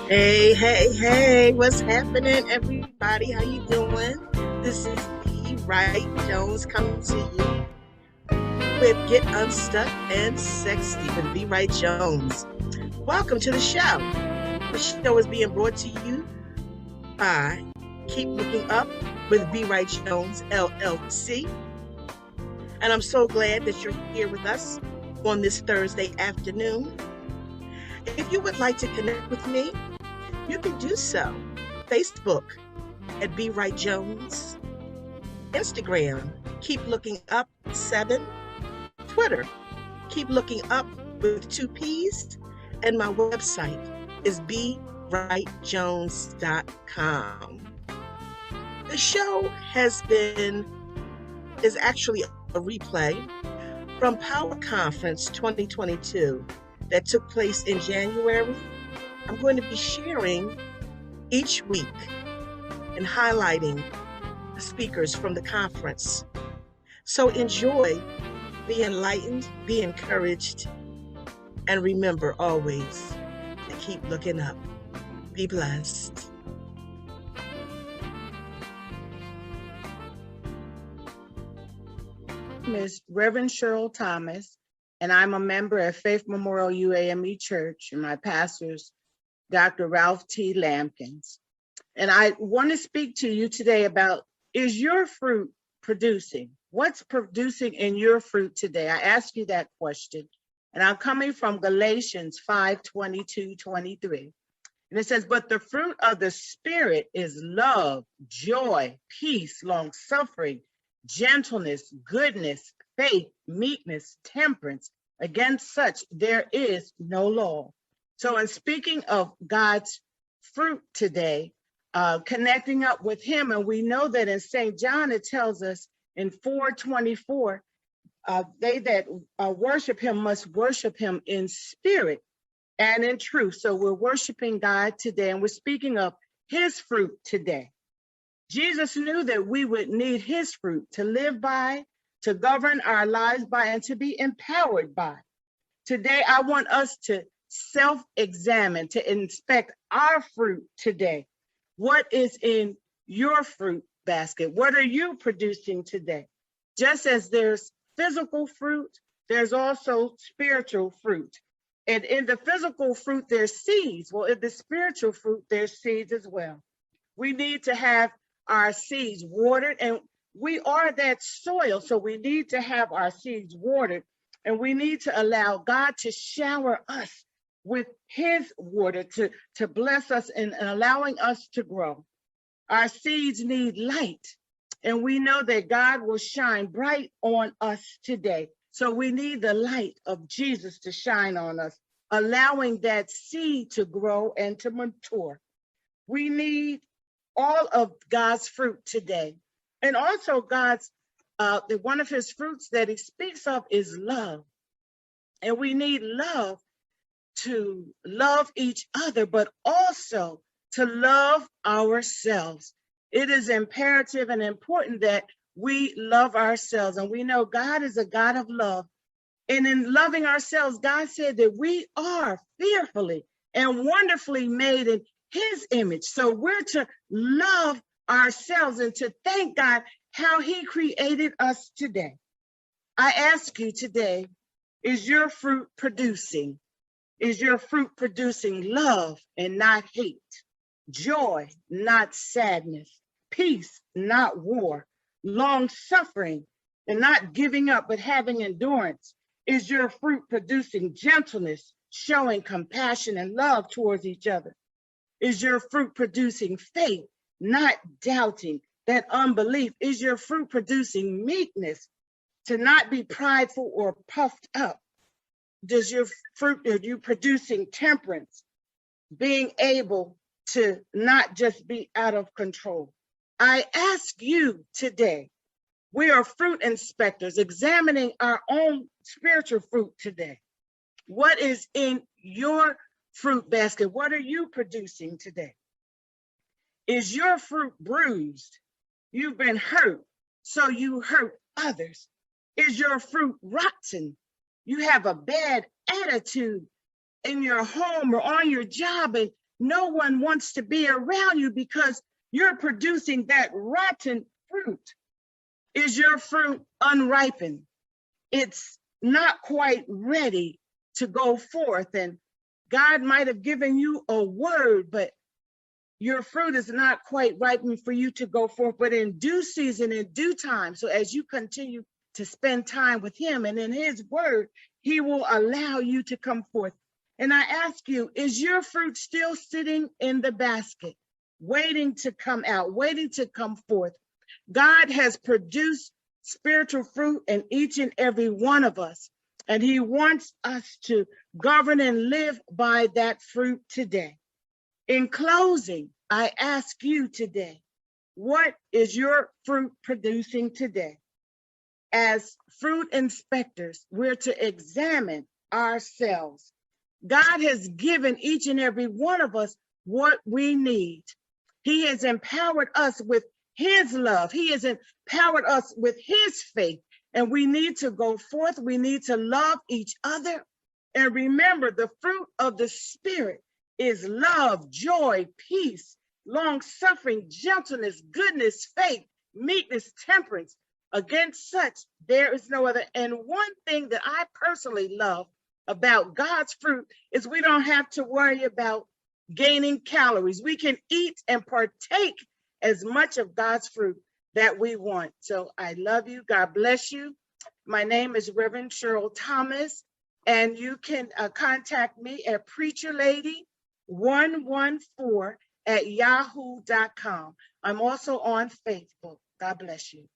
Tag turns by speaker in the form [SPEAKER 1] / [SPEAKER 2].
[SPEAKER 1] Hey, hey, hey, what's happening, everybody? How you doing? This is the Wright-Jones coming to you with Get Unstuck and Sexy with the Wright-Jones. Welcome to the show. The show is being brought to you by Keep Looking Up with B. Wright-Jones, LLC. And I'm so glad that you're here with us on this Thursday afternoon. If you would like to connect with me, you can do so. Facebook at B. Wright-Jones. Instagram, Keep Looking Up 7. Twitter, Keep Looking Up with 2 P's. And my website is bwrightjones.com. The show is actually a replay from Power Conference 2022 that took place in January. I'm going to be sharing each week and highlighting the speakers from the conference. So enjoy, be enlightened, be encouraged, and remember always to keep looking up. Be blessed.
[SPEAKER 2] Is Reverend Cheryl Thomas, and I'm a member at Faith Memorial U.A.M.E. Church, and my pastor's Dr. Ralph T. Lampkins. And I want to speak to you today about, is your fruit producing? What's producing in your fruit today? I ask you that question. And I'm coming from Galatians 5:22-23. And it says, but the fruit of the Spirit is love, joy, peace, long-suffering, gentleness, goodness, faith, meekness, temperance. Against such there is no law. So in speaking of God's fruit today, connecting up with him, and we know that in St. John, it tells us in 4:24, they that worship him must worship him in spirit and in truth. So we're worshiping God today, and we're speaking of his fruit today. Jesus knew that we would need his fruit to live by, to govern our lives by, and to be empowered by. Today, I want us to self-examine, to inspect our fruit today. What is in your fruit basket? What are you producing today? Just as there's physical fruit, there's also spiritual fruit. And in the physical fruit, there's seeds. Well, in the spiritual fruit, there's seeds as well. We need to have our seeds watered, and we are that soil, so we need to have our seeds watered, and we need to allow God to shower us with his water to bless us and allowing us to grow. Our seeds need light, and we know that God will shine bright on us today. So we need the light of Jesus to shine on us, allowing that seed to grow and to mature. We need all of God's fruit today. And also God's, one of his fruits that he speaks of is love. And we need love to love each other, but also to love ourselves. It is imperative and important that we love ourselves. And we know God is a God of love. And in loving ourselves, God said that we are fearfully and wonderfully made in his image. So we're to love ourselves and to thank God how he created us today. I ask you today, is your fruit producing? Is your fruit producing love and not hate? Joy, not sadness. Peace, not war. Long suffering and not giving up, but having endurance. Is your fruit producing gentleness, showing compassion and love towards each other? Is your fruit producing faith, not doubting, that unbelief? Is your fruit producing meekness, to not be prideful or puffed up? Does your fruit, are you producing temperance, being able to not just be out of control? I ask you today, we are fruit inspectors examining our own spiritual fruit today. What is in your fruit basket? What are you producing today? Is your fruit bruised? You've been hurt, so you hurt others. Is your fruit rotten? You have a bad attitude in your home or on your job, and no one wants to be around you because you're producing that rotten fruit. Is your fruit unripened? It's not quite ready to go forth. And God might have given you a word, but your fruit is not quite ripened for you to go forth, but in due season, in due time. So as you continue to spend time with him and in his word, he will allow you to come forth. And I ask you, is your fruit still sitting in the basket, waiting to come out, waiting to come forth? God has produced spiritual fruit in each and every one of us, and he wants us to govern and live by that fruit today. In closing, I ask you today, what is your fruit producing today? As fruit inspectors, we're to examine ourselves. God has given each and every one of us what we need. He has empowered us with his love. He has empowered us with his faith. And we need to go forth. We need to love each other. And remember, the fruit of the Spirit is love, joy, peace, long-suffering, gentleness, goodness, faith, meekness, temperance. Against such, there is no other. And one thing that I personally love about God's fruit is we don't have to worry about gaining calories. We can eat and partake as much of God's fruit that we want. So I love you. God bless you. My name is Reverend Cheryl Thomas, and you can contact me at preacherlady114@yahoo.com. I'm also on Facebook. God bless you.